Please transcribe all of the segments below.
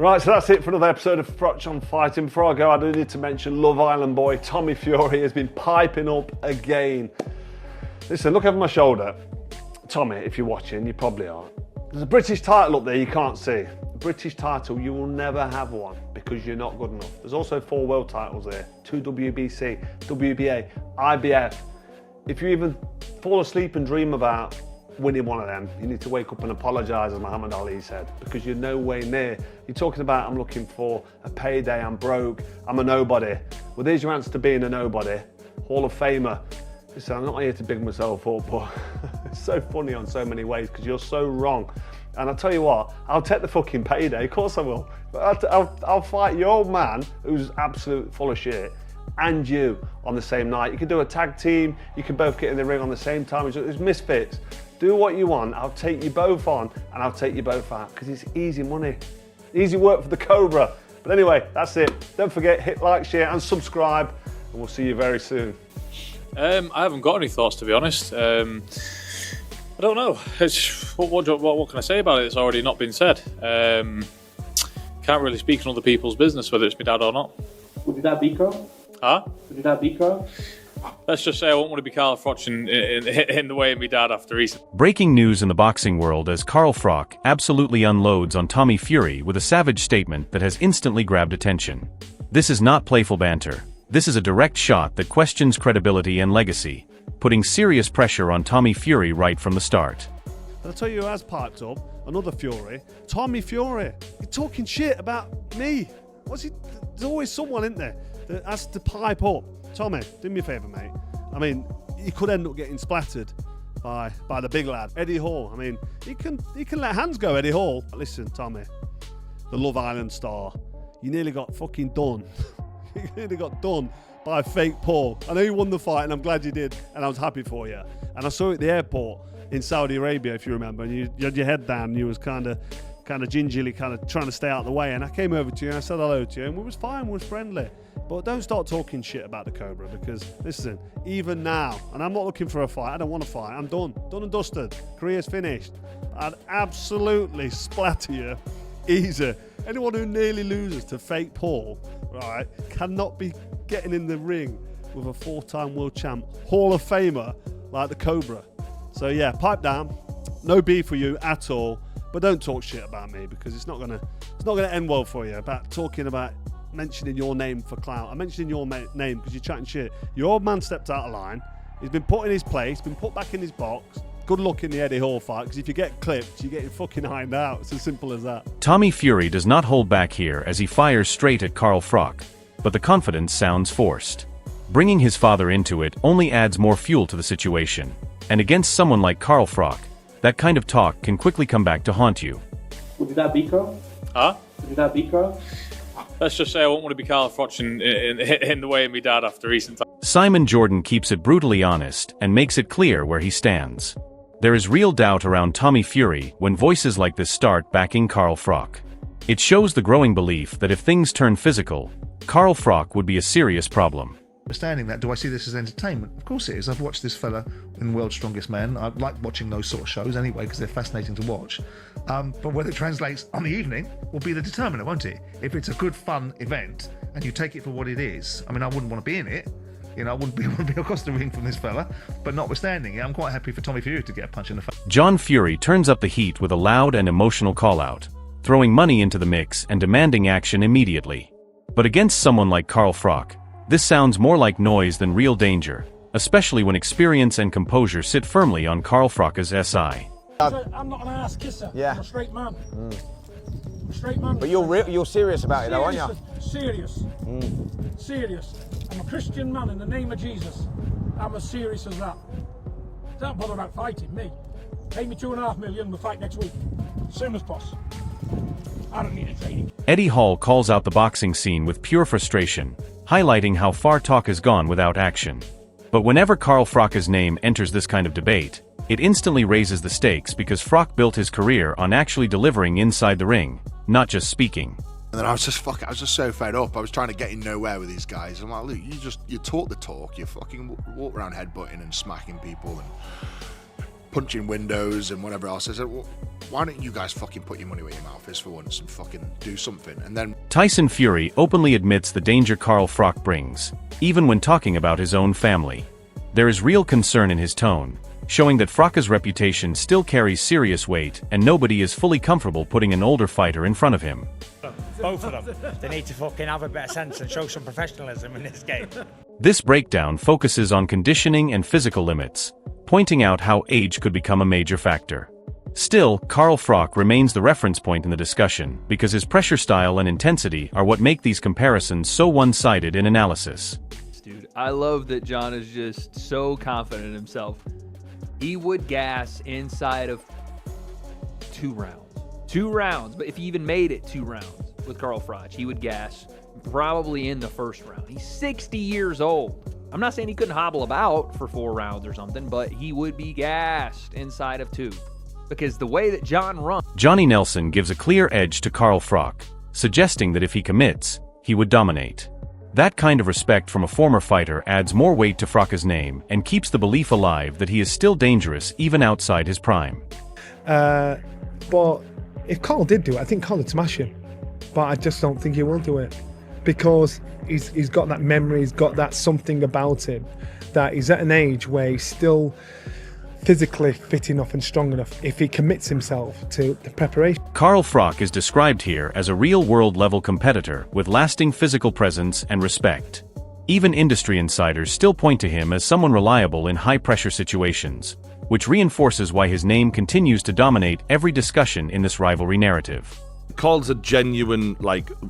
Right, so that's it for another episode of Froch on Fighting. Before I go, I do need to mention Love Island boy Tommy Fury has been piping up again. Listen, look over my shoulder. Tommy, if you're watching, you probably are. There's a British title up there you can't see. The British title, you will never have one because you're not good enough. There's also 4 world titles there. 2 WBC, WBA, IBF. If you even fall asleep and dream about winning one of them, you need to wake up and apologise, as Muhammad Ali said, because you're no way near. You're talking about, I'm looking for a payday, I'm broke, I'm a nobody. Well, there's your answer to being a nobody. Hall of Famer. Listen, I'm not here to big myself up, but it's so funny on so many ways because you're so wrong. And I'll tell you what, I'll take the fucking payday, of course I will. But I'll fight your old man who's absolute full of shit and you on the same night. You can do a tag team, you can both get in the ring on the same time. It's misfits. Do what you want, I'll take you both on and I'll take you both out because it's easy money. Easy work for the Cobra. But anyway, that's it. Don't forget, hit like, share and subscribe and we'll see you very soon. I haven't got any thoughts, to be honest. I don't know. What can I say about it? It's already not been said. Can't really speak on other people's business, whether it's my dad or not. Would your dad beat Carl? Huh? Would your dad beat Carl? Let's just say I won't want to be Carl Froch in the way of my dad after recent. Breaking news in the boxing world as Carl Froch absolutely unloads on Tommy Fury with a savage statement that has instantly grabbed attention. This is not playful banter. This is a direct shot that questions credibility and legacy, putting serious pressure on Tommy Fury right from the start. I'll tell you who has piped up, another Fury, Tommy Fury. You're talking shit about me. There's always someone in there that has to pipe up. Tommy, do me a favour, mate. I mean, you could end up getting splattered by the big lad, Eddie Hall. I mean, he can let hands go, Eddie Hall. Listen, Tommy, the Love Island star, you nearly got fucking done. You nearly got done by fake Paul. I know you won the fight, and I'm glad you did, and I was happy for you. And I saw you at the airport in Saudi Arabia, if you remember, and you had your head down, and you was kind of gingerly trying to stay out of the way. And I came over to you and I said hello to you, and we was fine, we was friendly. But don't start talking shit about the Cobra because, listen, even now, and I'm not looking for a fight, I don't want to fight, I'm done and dusted, career's finished. I'd absolutely splatter you, easy. Anyone who nearly loses to fake Paul, right, cannot be getting in the ring with a 4-time world champ, Hall of Famer like the Cobra. So yeah, pipe down, no beef for you at all, but don't talk shit about me because it's not gonna end well for you. About talking about mentioning your name for clout. I'm mentioning your name because you're chatting shit. Your old man stepped out of line. He's been put in his place, been put back in his box. Good luck in the Eddie Hall fight because if you get clipped, you get your fucking ironed out. It's as simple as that. Tommy Fury does not hold back here as he fires straight at Carl Froch, but the confidence sounds forced. Bringing his father into it only adds more fuel to the situation, and against someone like Carl Froch, that kind of talk can quickly come back to haunt you. Would your dad beat Carl? Huh? Would your dad beat Carl? Let's just say I won't want to be Carl Froch in the way of my dad after recent times. Simon Jordan keeps it brutally honest and makes it clear where he stands. There is real doubt around Tommy Fury when voices like this start backing Carl Froch. It shows the growing belief that if things turn physical, Carl Froch would be a serious problem. Understanding that, do I see this as entertainment? Of course it is. I've watched this fella in World's Strongest Man. I like watching those sort of shows anyway because they're fascinating to watch. But whether it translates on the evening will be the determiner, won't it? If it's a good, fun event and you take it for what it is, I mean, I wouldn't want to be in it. You know, I wouldn't want to be across the ring from this fella. But notwithstanding, I'm quite happy for Tommy Fury to get a punch in the face. John Fury turns up the heat with a loud and emotional call-out, throwing money into the mix and demanding action immediately. But against someone like Carl Froch, this sounds more like noise than real danger, especially when experience and composure sit firmly on Carl Froch's SI. I'm not an ass kisser. Yeah. I'm a straight man. I'm a straight man. But you're serious about it though, aren't you? Serious. Serious. I'm a Christian man in the name of Jesus. I'm as serious as that. Don't bother about fighting me. Pay me $2.5 million, we'll fight next week. Soon as possible. I don't need a training. Eddie Hall calls out the boxing scene with pure frustration, highlighting how far talk has gone without action. But whenever Carl Froch's name enters this kind of debate, it instantly raises the stakes because Froch built his career on actually delivering inside the ring, not just speaking. And then I was just so fed up. I was trying to get in nowhere with these guys. I'm like, look, you talk the talk, you fucking walk around headbutting and smacking people, and punching windows and whatever else. I said, well, why don't you guys fucking put your money where your mouth is for once and fucking do something? And then Tyson Fury openly admits the danger Carl Froch brings, even when talking about his own family. There is real concern in his tone, showing that Froch's reputation still carries serious weight and nobody is fully comfortable putting an older fighter in front of him. Both of them. They need to fucking have a bit of sense and show some professionalism in this game. This breakdown focuses on conditioning and physical limits, pointing out how age could become a major factor. Still, Carl Froch remains the reference point in the discussion because his pressure style and intensity are what make these comparisons so one-sided in analysis. Dude, I love that John is just so confident in himself. He would gas inside of 2 rounds. 2 rounds, but if he even made it 2 rounds with Carl Froch, he would gas probably in the first round. He's 60 years old. I'm not saying he couldn't hobble about for 4 rounds or something, but he would be gassed inside of 2. Because the way that John runs... Johnny Nelson gives a clear edge to Carl Froch, suggesting that if he commits, he would dominate. That kind of respect from a former fighter adds more weight to Froch's name and keeps the belief alive that he is still dangerous even outside his prime. But if Carl did do it, I think Carl would smash him. But I just don't think he will do it. Because he's got that memory, he's got that something about him, that he's at an age where he's still physically fit enough and strong enough if he commits himself to the preparation. Carl Froch is described here as a real-world level competitor with lasting physical presence and respect. Even industry insiders still point to him as someone reliable in high-pressure situations, which reinforces why his name continues to dominate every discussion in this rivalry narrative. Carl's a genuine,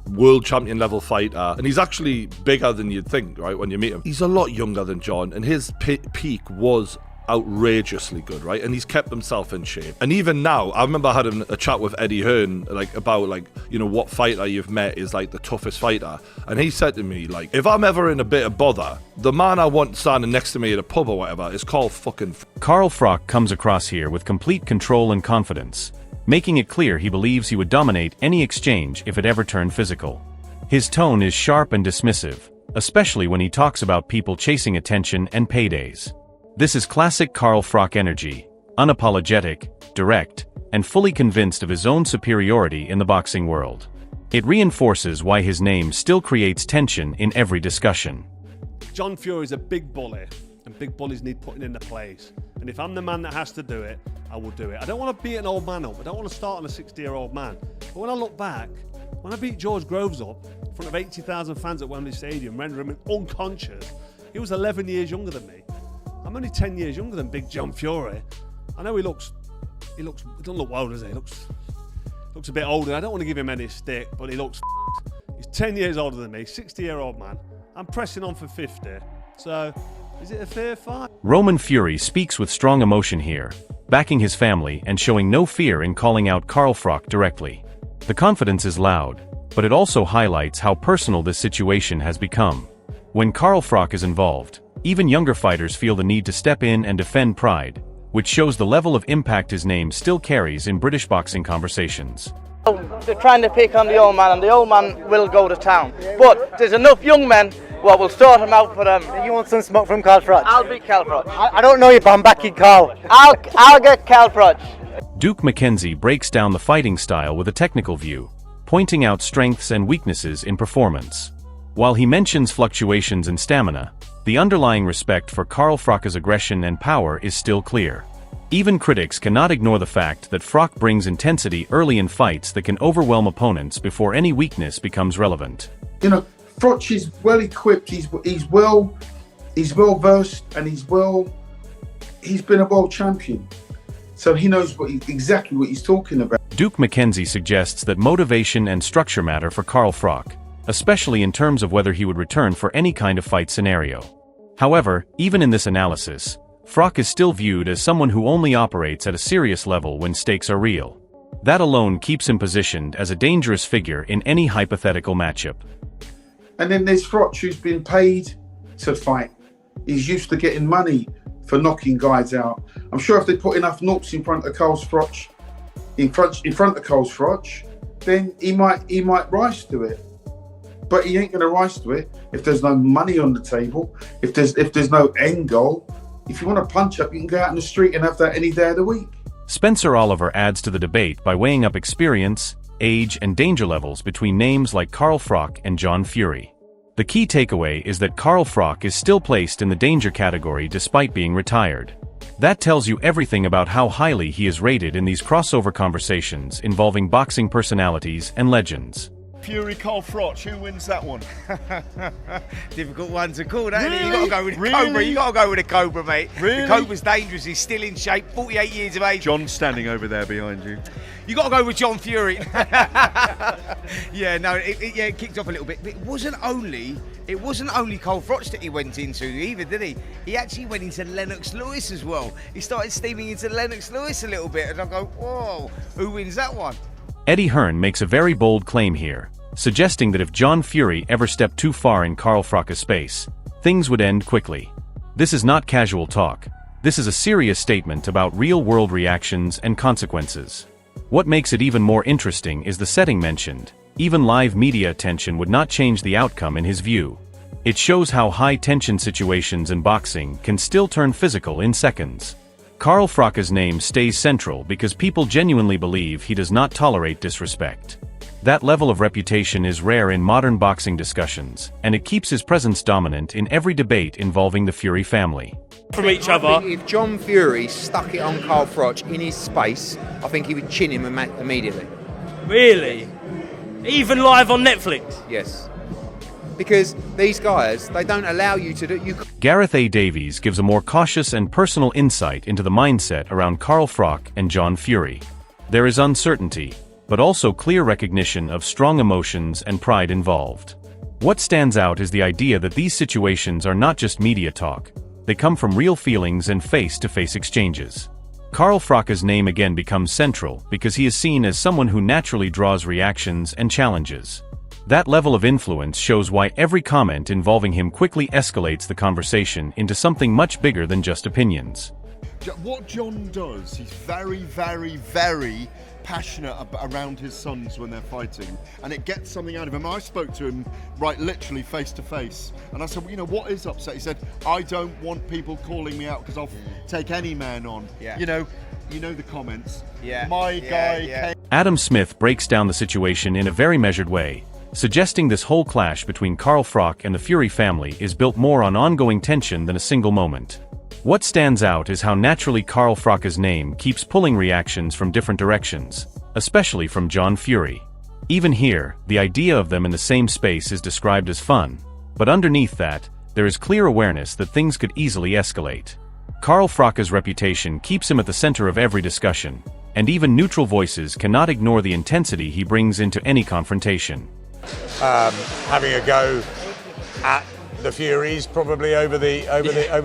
world champion level fighter, and he's actually bigger than you'd think, right, when you meet him. He's a lot younger than John, and his peak was outrageously good, right? And he's kept himself in shape. And even now, I remember having a chat with Eddie Hearn, about what fighter you've met is the toughest fighter. And he said to me, if I'm ever in a bit of bother, the man I want standing next to me at a pub or whatever is called fucking... Carl Froch comes across here with complete control and confidence, making it clear he believes he would dominate any exchange if it ever turned physical. His tone is sharp and dismissive, especially when he talks about people chasing attention and paydays. This is classic Carl Froch energy, unapologetic, direct, and fully convinced of his own superiority in the boxing world. It reinforces why his name still creates tension in every discussion. John Fury's a big bully, and big bullies need putting into place. And if I'm the man that has to do it, I will do it. I don't want to beat an old man up. I don't want to start on a 60-year-old man. But when I look back, when I beat George Groves up in front of 80,000 fans at Wembley Stadium, rendering him unconscious, he was 11 years younger than me. I'm only 10 years younger than Big John Fury. I know he doesn't look well, does he? He looks a bit older. I don't want to give him any stick, but he looks He's 10 years older than me, 60-year-old man. I'm pressing on for 50. So, is it a fair fight? Roman Fury speaks with strong emotion here, backing his family and showing no fear in calling out Carl Froch directly. The confidence is loud, but it also highlights how personal this situation has become. When Carl Froch is involved, even younger fighters feel the need to step in and defend pride, which shows the level of impact his name still carries in British boxing conversations. They're trying to pick on the old man, and the old man will go to town. But there's enough young men who will sort him out for them. You want some smoke from Carl Froch? I'll beat Carl Froch. I don't know you, but I'm backing Carl. I'll get Carl Froch. Duke McKenzie breaks down the fighting style with a technical view, pointing out strengths and weaknesses in performance. While he mentions fluctuations in stamina, the underlying respect for Carl Froch's aggression and power is still clear. Even critics cannot ignore the fact that Froch brings intensity early in fights that can overwhelm opponents before any weakness becomes relevant. Froch is well equipped, he's well versed, and he's been a world champion. So he knows exactly what he's talking about. Duke McKenzie suggests that motivation and structure matter for Carl Froch, especially in terms of whether he would return for any kind of fight scenario. However, even in this analysis, Froch is still viewed as someone who only operates at a serious level when stakes are real. That alone keeps him positioned as a dangerous figure in any hypothetical matchup. And then there's Froch, who's been paid to fight. He's used to getting money for knocking guys out. I'm sure if they put enough knocks in front of Carl Froch, then he might rise to it. But he ain't going to rise to it if there's no money on the table, if there's no end goal. if you want a punch up, you can go out in the street and have that any day of the week. Spencer Oliver adds to the debate by weighing up experience, age, and danger levels between names like Carl Froch and John Fury. The key takeaway is that Carl Froch is still placed in the danger category despite being retired. That tells you everything about how highly he is rated in these crossover conversations involving boxing personalities and legends. Fury, Carl Froch, who wins that one? Difficult one to call, that, Really? You got to go with the Really? Cobra. You got to go with the Cobra, mate. Really? The Cobra's dangerous. He's still in shape. 48 years of age. John's standing over there behind you. You got to go with John Fury. Yeah, no, it kicked off a little bit. But it wasn't only Carl Froch that he went into either, did he? He actually went into Lennox Lewis as well. He started steaming into Lennox Lewis a little bit, and I go, whoa, who wins that one? Eddie Hearn makes a very bold claim here, suggesting that if John Fury ever stepped too far in Carl Froch's space, things would end quickly. This is not casual talk. This is a serious statement about real-world reactions and consequences. What makes it even more interesting is the setting mentioned. Even live media attention would not change the outcome in his view. It shows how high-tension situations in boxing can still turn physical in seconds. Carl Froch's name stays central because people genuinely believe he does not tolerate disrespect. That level of reputation is rare in modern boxing discussions, and it keeps his presence dominant in every debate involving the Fury family. From each other. If John Fury stuck it on Carl Froch in his space, I think he would chin him immediately. Really? Even live on Netflix? Yes. Because these guys, they don't allow you to do... Gareth A. Davies gives a more cautious and personal insight into the mindset around Carl Froch and John Fury. There is uncertainty, but also clear recognition of strong emotions and pride involved. What stands out is the idea that these situations are not just media talk. They come from real feelings and face-to-face exchanges. Carl Froch's name again becomes central because he is seen as someone who naturally draws reactions and challenges. That level of influence shows why every comment involving him quickly escalates the conversation into something much bigger than just opinions. What John does, he's very, very, very passionate around his sons when they're fighting, and it gets something out of him. I spoke to him, right, literally face to face, and I said, well, you know, what is upset? He said, I don't want people calling me out because I'll take any man on. Yeah. You know the comments. Yeah. My guy came. Adam Smith breaks down the situation in a very measured way, suggesting this whole clash between Carl Froch and the Fury family is built more on ongoing tension than a single moment. What stands out is how naturally Carl Froch's name keeps pulling reactions from different directions, especially from John Fury. Even here, the idea of them in the same space is described as fun, but underneath that, there is clear awareness that things could easily escalate. Carl Froch's reputation keeps him at the center of every discussion, and even neutral voices cannot ignore the intensity he brings into any confrontation. Having a go at the Furies probably over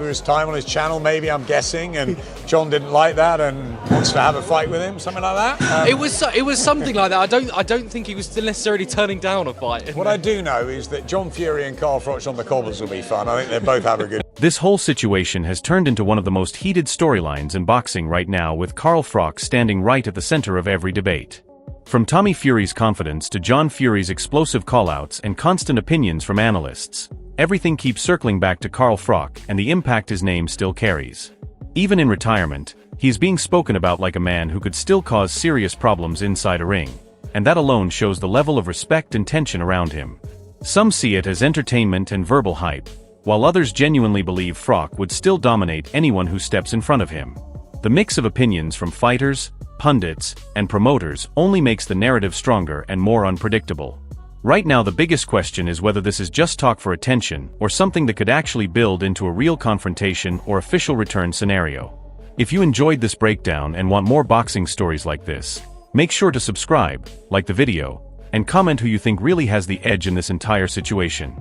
his time on his channel, maybe, I'm guessing, and John didn't like that and wants to have a fight with him, something like that. It was something like that. I don't think he was necessarily turning down a fight. What I do know is that John Fury and Carl Froch on the cobbles will be fun. I think they both have a good. This whole situation has turned into one of the most heated storylines in boxing right now, with Carl Froch standing right at the center of every debate. From Tommy Fury's confidence to John Fury's explosive callouts and constant opinions from analysts, everything keeps circling back to Carl Froch and the impact his name still carries. Even in retirement, he is being spoken about like a man who could still cause serious problems inside a ring, and that alone shows the level of respect and tension around him. Some see it as entertainment and verbal hype, while others genuinely believe Froch would still dominate anyone who steps in front of him. The mix of opinions from fighters, pundits, and promoters only makes the narrative stronger and more unpredictable. Right now, the biggest question is whether this is just talk for attention or something that could actually build into a real confrontation or official return scenario. If you enjoyed this breakdown and want more boxing stories like this, make sure to subscribe, like the video, and comment who you think really has the edge in this entire situation.